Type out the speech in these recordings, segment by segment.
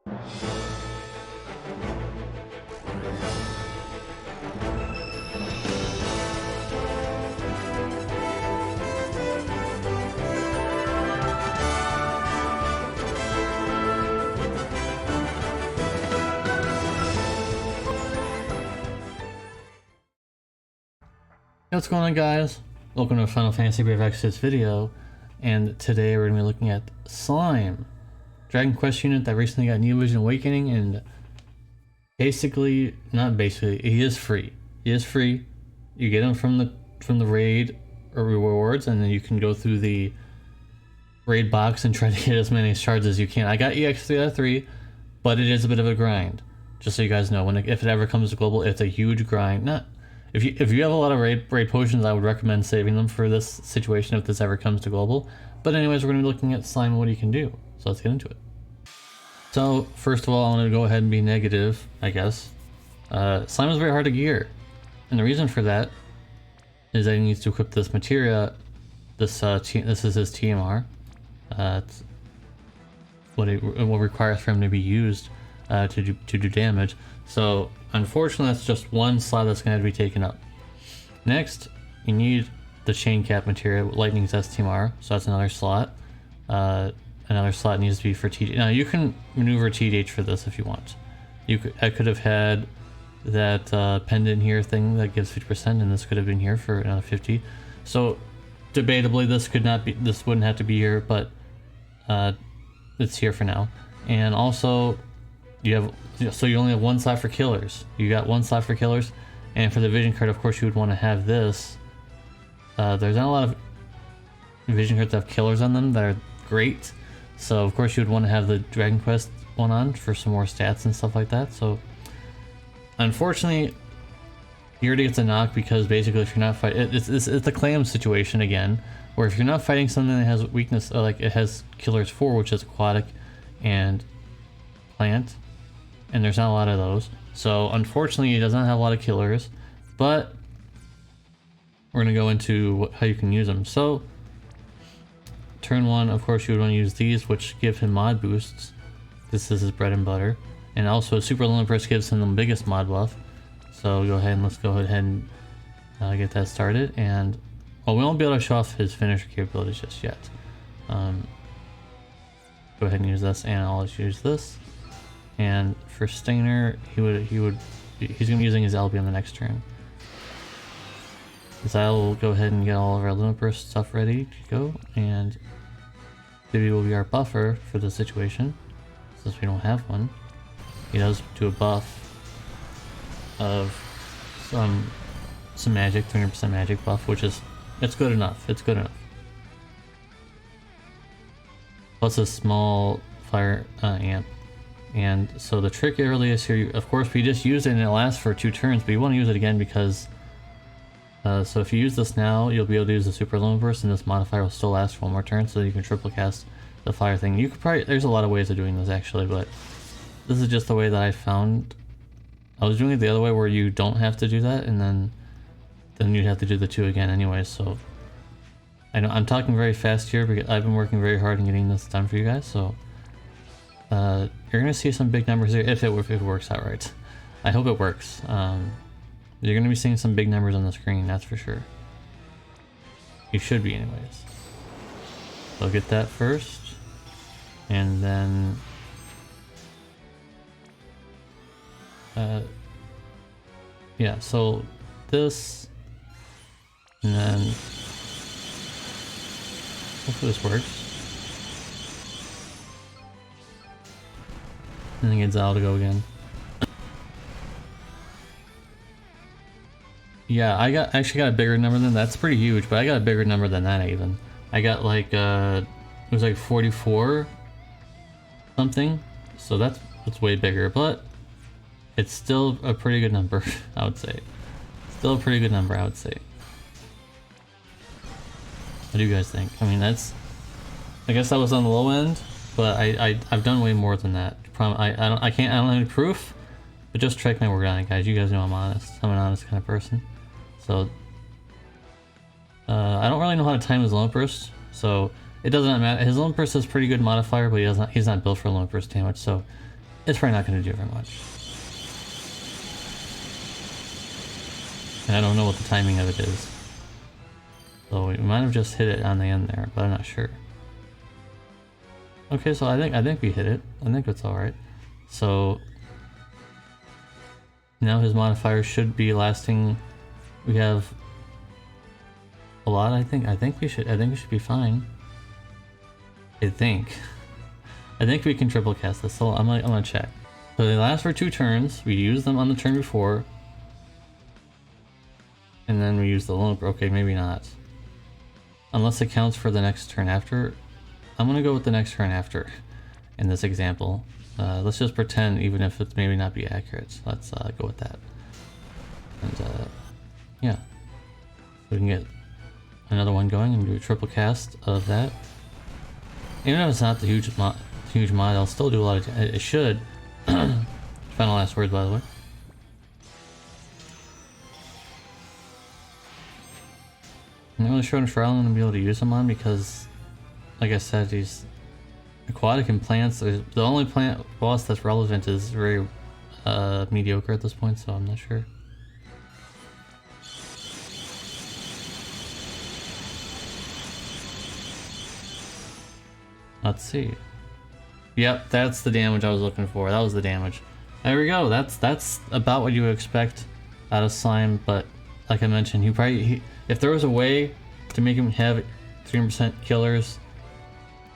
Hey, what's going on, guys? Welcome to a Final Fantasy Brave Exvius video, and today we're going to be looking at Slime, Dragon Quest unit that recently got New Vision Awakening, and basically, not basically, he is free. He is free. You get him from the raid or rewards, and then you can go through the raid box and try to get as many shards as you can. I got EX3 out of 3, but it is a bit of a grind. Just so you guys know, if it ever comes to global, it's a huge grind. If you have a lot of raid potions, I would recommend saving them for this situation if this ever comes to global. But anyways, we're going to be looking at Slime and what he can do. So let's get into it. So first of all, I want to go ahead and be negative, I guess. Slime is very hard to gear. And the reason for that is that he needs to equip this materia. This is his TMR. It's what requires for him to be used to do damage. So unfortunately, that's just one slot that's going to have to be taken up. Next, you need the chain cap material, Lightning's STMR, so that's another slot. Another slot needs to be for TDH. Now you can maneuver TDH for this if you want. I could have had that pendant here thing that gives 50%, and this could have been here for another 50. So debatably, this wouldn't have to be here, but it's here for now. And also, you only have one slot for killers. You got one slot for killers, and for the vision card, of course, you would want to have this. There's not a lot of vision cards that have killers on them that are great, so of course you would want to have the Dragon Quest one on for some more stats and stuff like that. So unfortunately, he already gets a knock because basically, if you're not fighting, it's the clam situation again, where if you're not fighting something that has weakness, like it has killers 4, which is aquatic and plant, and there's not a lot of those, so unfortunately he does not have a lot of killers, but we're going to go into how you can use them. So turn 1, of course, you would want to use these, which give him mod boosts. This is his bread and butter, and also Super Olympus gives him the biggest mod buff. So let's go ahead and get that started. And well, we won't be able to show off his finisher capabilities just yet. Go ahead and use this, and I'll just use this. And for Stainer, he's going to be using his LB on the next turn. Xyle will go ahead and get all of our Lumberburst stuff ready to go, and Vivi will be our buffer for the situation, since we don't have one. He does do a buff of some magic, 300% magic buff, which is, it's good enough. It's good enough. Plus a small fire amp. And so the trick really is here, of course we just used it and it lasts for 2 turns, but you want to use it again because so if you use this now, you'll be able to use the Super Lone Burst, and this modifier will still last for 1 more turn, so you can triple cast the fire thing. You could probably, there's a lot of ways of doing this actually, but this is just the way that I found. I was doing it the other way where you don't have to do that, and then you'd have to do the 2 again anyway. So I know I'm talking very fast here because I've been working very hard in getting this done for you guys, so you're gonna see some big numbers here if it works out right. I hope it works. You're gonna be seeing some big numbers on the screen, that's for sure. You should be anyways. So get that first, and then yeah, so this, and then hopefully this works. And then get Xyle to go again. Yeah, I actually got a bigger number than that. That's pretty huge, but I got a bigger number than that even. I got like it was like 44 something. So that's way bigger, but it's still a pretty good number, I would say. Still a pretty good number, I would say. What do you guys think? I mean, I guess that was on the low end, but I've done way more than that. I don't have any proof, but just check my word on it, guys. You guys know I'm honest. I'm an honest kind of person. So I don't really know how to time his lone burst, so it doesn't matter. His lone burst is pretty good modifier, but he's not built for lone burst damage, so it's probably not going to do very much. And I don't know what the timing of it is. So we might have just hit it on the end there, but I'm not sure. Okay, so I think we hit it. I think it's alright. So now his modifiers should be lasting. We have a lot, I think we should be fine. I think we can triple cast this, so I'm gonna check. So they last for 2 turns. We use them on the turn before. And then we use the lone. Okay, maybe not. Unless it counts for the next turn after. I'm gonna go with the next turn after in this example. Let's just pretend, even if it's maybe not be accurate. Let's go with that. And yeah, we can get another one going and do a triple cast of that. Even if it's not the huge mod, I'll still do a lot of. It should. Final last words, by the way. I'm not really sure which route I'm going to be able to use them on because, like I said, these aquatic and plants, the only plant boss that's relevant is very mediocre at this point, so I'm not sure. Let's see. Yep, that's the damage I was looking for. That was the damage. There we go. That's about what you would expect out of slime, but like I mentioned, if there was a way to make him have 3% killers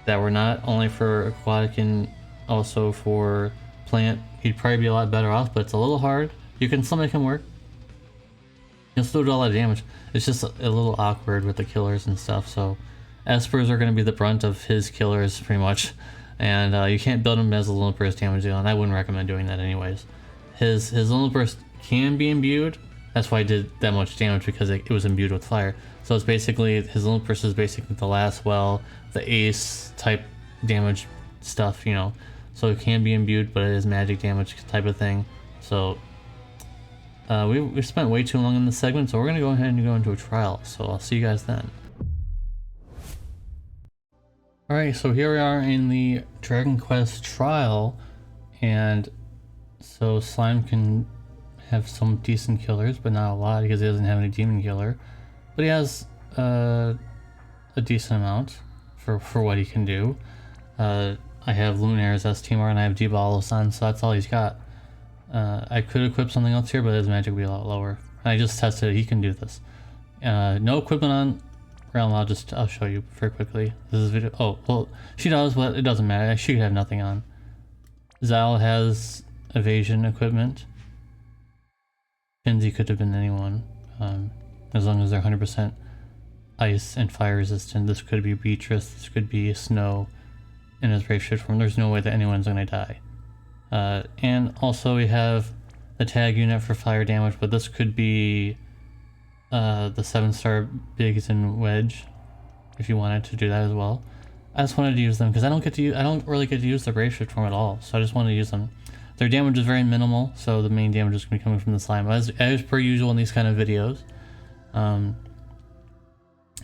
that were not only for aquatic and also for plant, he'd probably be a lot better off, but it's a little hard. You can still make him work. He'll still do a lot of damage. It's just a little awkward with the killers and stuff, so Espers are going to be the brunt of his killers pretty much, and you can't build him as a lone burst damage deal, and I wouldn't recommend doing that anyways. His lone burst can be imbued. That's why I did that much damage, because it was imbued with fire. So it's basically, his lone burst is basically the last well, the ace type damage stuff, you know. So it can be imbued, but it is magic damage type of thing. So we spent way too long in this segment, so we're gonna go ahead and go into a trial. So I'll see you guys then. Alright, so here we are in the Dragon Quest trial, and so Slime can have some decent killers, but not a lot because he doesn't have any demon killer. But he has a decent amount for what he can do. I have Lunaires as Timor and I have Dibalos on, so that's all he's got. I could equip something else here, but his magic would be a lot lower. I just tested it, he can do this. No equipment on Realm, I'll show you very quickly. This is video. Oh, well, she does, but it doesn't matter. She could have nothing on. Zal has evasion equipment. Kinsey could have been anyone, as long as they're 100% ice and fire resistant. This could be Beatrice, this could be Snow in his brave shift form. There's no way that anyone's gonna die. And also we have the tag unit for fire damage, but this could be the 7-star Biggs and Wedge, if you wanted to do that as well. I just wanted to use them because I don't really get to use the brave shift form at all, so I just wanted to use them. Their damage is very minimal, so the main damage is going to be coming from the slime, as per usual in these kind of videos.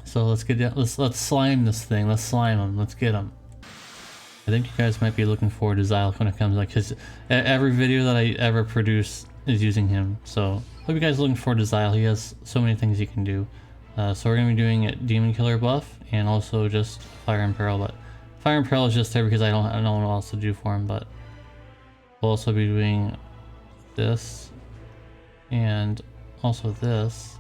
So let's slime this thing. Let's slime him. Let's get him. I think you guys might be looking forward to Xyle when it comes, like, because every video that I ever produce is using him. So hope you guys are looking forward to Xyle. He has so many things he can do. So we're going to be doing a Demon Killer buff and also just Fire and Peril. But Fire and Peril is just there because I don't know what else to do for him. But we'll also be doing this and also this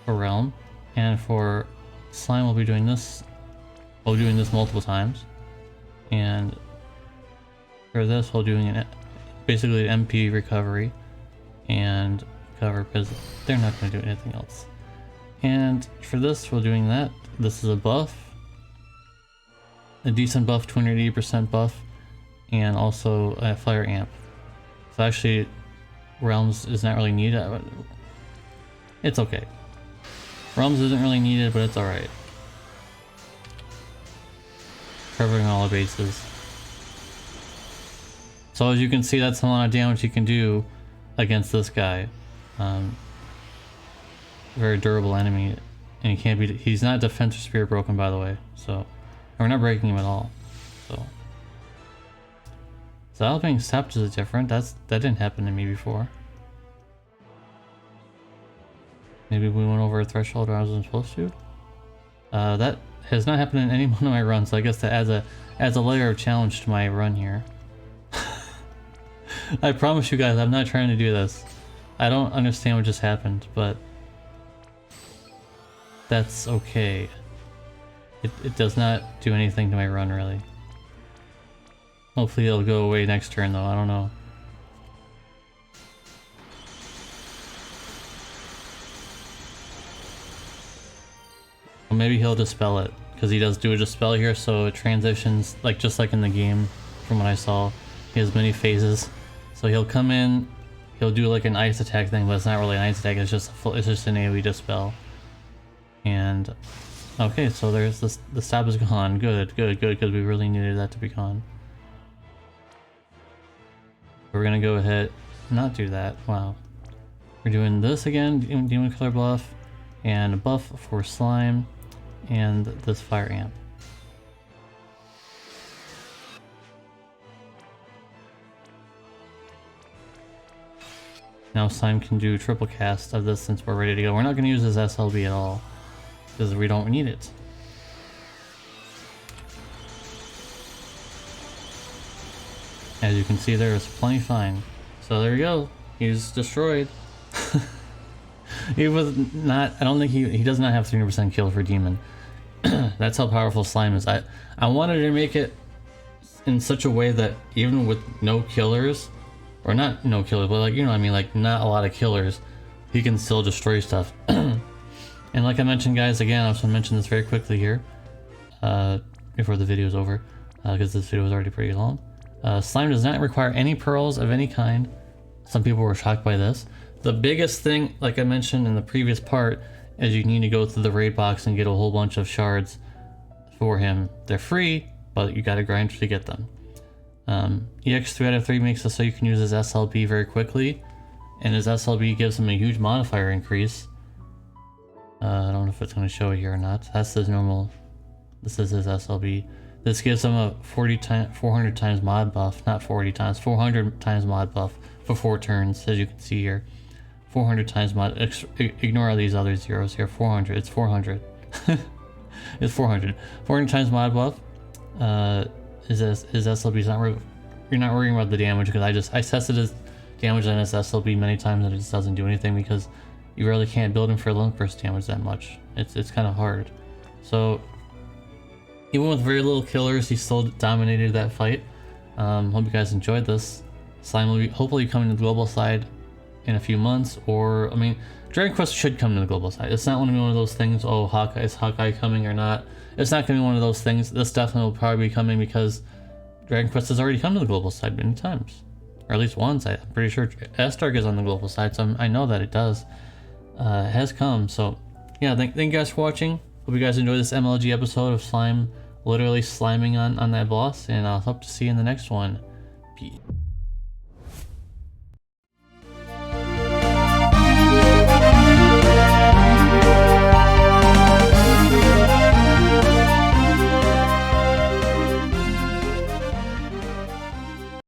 for Realm, and for Slime we'll be doing this. We'll be doing this multiple times, and for this we'll be doing basically an MP recovery and cover, because they're not going to do anything else. And for this we're doing that. This is a buff, a decent buff, 280% buff, and also a fire amp. So actually Realms is not really needed. It's okay. Realms isn't really needed, but it's alright. Covering all the bases. So as you can see, that's a lot of damage you can do against this guy. Very durable enemy, and he can't be. He's not defense or spirit broken, by the way. So we're not breaking him at all. So So I was being sapped is different. That didn't happen to me before. Maybe we went over a threshold I wasn't supposed to. That has not happened in any one of my runs, so I guess that adds a layer of challenge to my run here. I promise you guys, I'm not trying to do this. I don't understand what just happened, but that's okay. It does not do anything to my run, really. Hopefully it'll go away next turn, though. I don't know. Well, maybe he'll dispel it, because he does do a dispel here, so it transitions, like just like in the game, from what I saw. He has many phases. So he'll come in, he'll do like an ice attack thing, but it's not really an ice attack, it's just an AoE dispel. And okay, so there's this, the stab is gone. Good, because we really needed that to be gone. We're gonna go ahead and not do that. Wow. We're doing this again, demon color buff, and a buff for slime, and this fire amp. Now slime can do triple cast of this since we're ready to go. We're not going to use this SLB at all, because we don't need it. As you can see, there is plenty fine. So there you go. He's destroyed. He was not. I don't think he does not have 300% kill for demon. That's how powerful slime is. I wanted to make it in such a way that even with no killers, or not no killers, but like, you know what I mean, like not a lot of killers, he can still destroy stuff. And like I mentioned, guys, again, I was going to mention this very quickly here, before the video is over, because this video is already pretty long. Slime does not require any pearls of any kind. Some people were shocked by this. The biggest thing, like I mentioned in the previous part, is you need to go through the raid box and get a whole bunch of shards for him. They're free, but you gotta grind to get them. EX 3 out of 3 makes it so you can use his SLB very quickly, and his SLB gives him a huge modifier increase. I don't know if it's going to show it here or not. That's his normal. This is his SLB. This gives him a 400 times mod buff, not 40 times, 400 times mod buff for 4 turns, as you can see here. 400 times mod. Ignore all these other zeros here. 400. It's 400. It's 400. 400 times mod buff. His SLB's not. You're not worrying about the damage, because I tested his damage on his SLB many times and it just doesn't do anything, because you really can't build him for link burst damage that much. It's kind of hard. So even with very little killers, he still dominated that fight. Hope you guys enjoyed this. Slime will be hopefully coming to the global side in a few months, or I mean, Dragon Quest should come to the global side. It's not going to be one of those things. Oh, is Hawkeye coming or not? It's not going to be one of those things. This definitely will probably be coming, because Dragon Quest has already come to the global side many times, or at least once. I'm pretty sure S-Dark is on the global side, so I know that it does. It has come. So yeah, thank you guys for watching. Hope you guys enjoyed this MLG episode of Slime literally sliming on that boss, and I'll hope to see you in the next one. Peace.